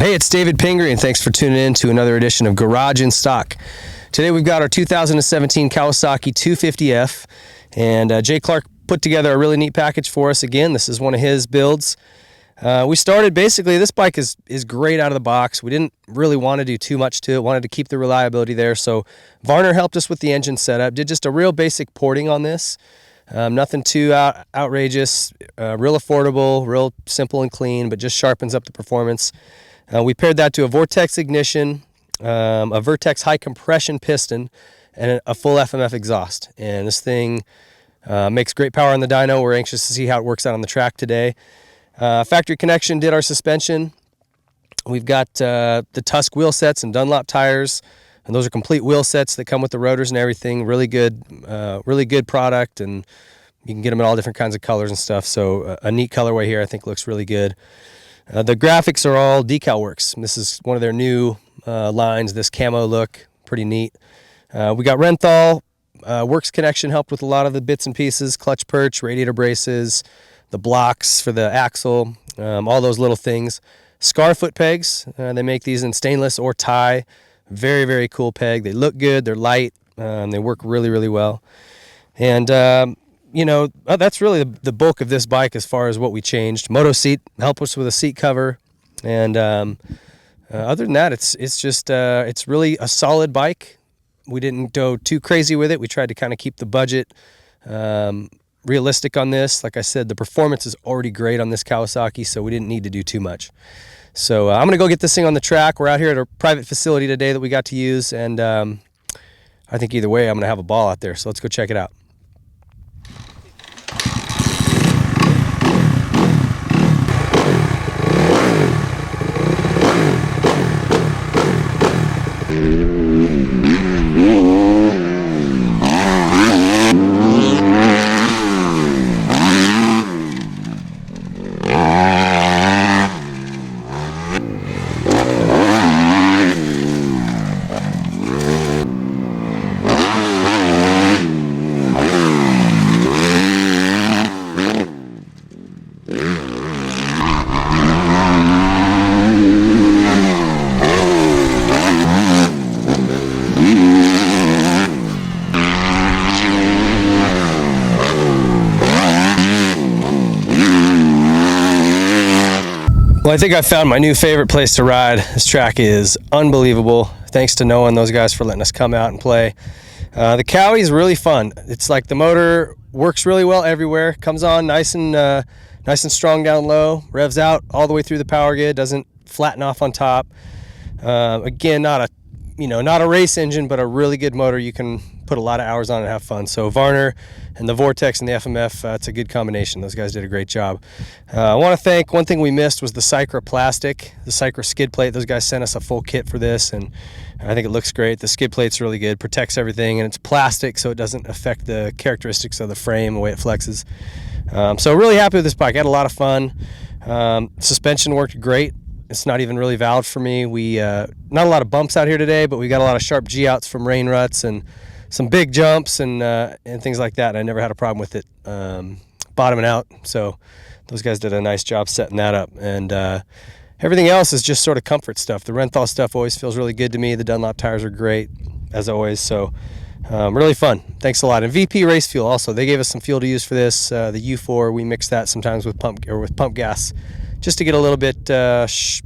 Hey, it's David Pingree, and thanks for tuning in to another edition of Garage in Stock. Today we've got our 2017 Kawasaki 250F, and Jay Clark put together a really neat package for us. Again, this is one of his builds. We started basically, this bike is great out of the box. We didn't really want to do too much to it, wanted to keep the reliability there. So Varner helped us with the engine setup, did just a real basic porting on this. Nothing too outrageous, real affordable, real simple and clean, but just sharpens up the performance. We paired that to a Vortex ignition, a Vertex high compression piston, and a full FMF exhaust. And this thing makes great power on the dyno. We're anxious to see how it works out on the track today. Factory Connection did our suspension. We've got the Tusk wheel sets and Dunlop tires, and those are complete wheel sets that come with the rotors and everything. Really good product, and you can get them in all different kinds of colors and stuff. So a neat colorway here, I think looks really good. The graphics are all DeCal Works. This is one of their new lines, this camo look, pretty neat. We got Renthal, Works Connection helped with a lot of the bits and pieces, clutch perch, radiator braces, the blocks for the axle, all those little things. Scar Footpegs, they make these in stainless or tie. Very, very cool peg. They look good, they're light, they work really, really well. And you know, that's really the bulk of this bike as far as what we changed. Moto seat helped us with a seat cover, and other than that, it's just it's really a solid bike. We didn't go too crazy with it. We tried to kind of keep the budget realistic on this. Like I said, the performance is already great on this Kawasaki, so we didn't need to do too much. So I'm gonna go get this thing on the track. We're out here at a private facility today that we got to use, and I think either way I'm gonna have a ball out there. So let's go check it out. Well, I think I found my new favorite place to ride. This track is unbelievable. Thanks to Noah and those guys for letting us come out and play. The Cowie is really fun. It's like the motor works really well everywhere. Comes on nice and strong down low. Revs out all the way through the power grid. Doesn't flatten off on top. Again, not a race engine, but a really good motor. You can put a lot of hours on and have fun. So Varner and the Vortex and the FMF, it's a good combination. Those guys did a great job. I want to thank, one thing we missed was the Cycra plastic, the Cycra skid plate. Those guys sent us a full kit for this, and I think it looks great. The skid plate's really good, protects everything, and it's plastic, so it doesn't affect the characteristics of the frame, the way it flexes. So really happy with this bike. I had a lot of fun. Suspension worked great. It's not even really valved for me. We not a lot of bumps out here today, but we got a lot of sharp G-outs from rain ruts and some big jumps and things like that. And I never had a problem with it bottoming out. So those guys did a nice job setting that up. And everything else is just sort of comfort stuff. The Renthal stuff always feels really good to me. The Dunlop tires are great, as always. So really fun. Thanks a lot. And VP Race Fuel also. They gave us some fuel to use for this. The U4, we mix that sometimes with pump gas, just to get a little bit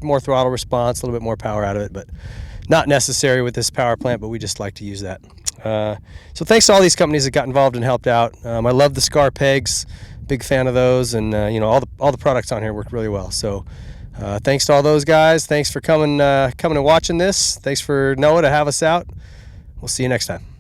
more throttle response, a little bit more power out of it, but not necessary with this power plant, but we just like to use that. So thanks to all these companies that got involved and helped out. I love the Scar pegs, big fan of those, and you know, all the products on here worked really well. So thanks to all those guys. Thanks for coming and watching this. Thanks for Noah to have us out. We'll see you next time.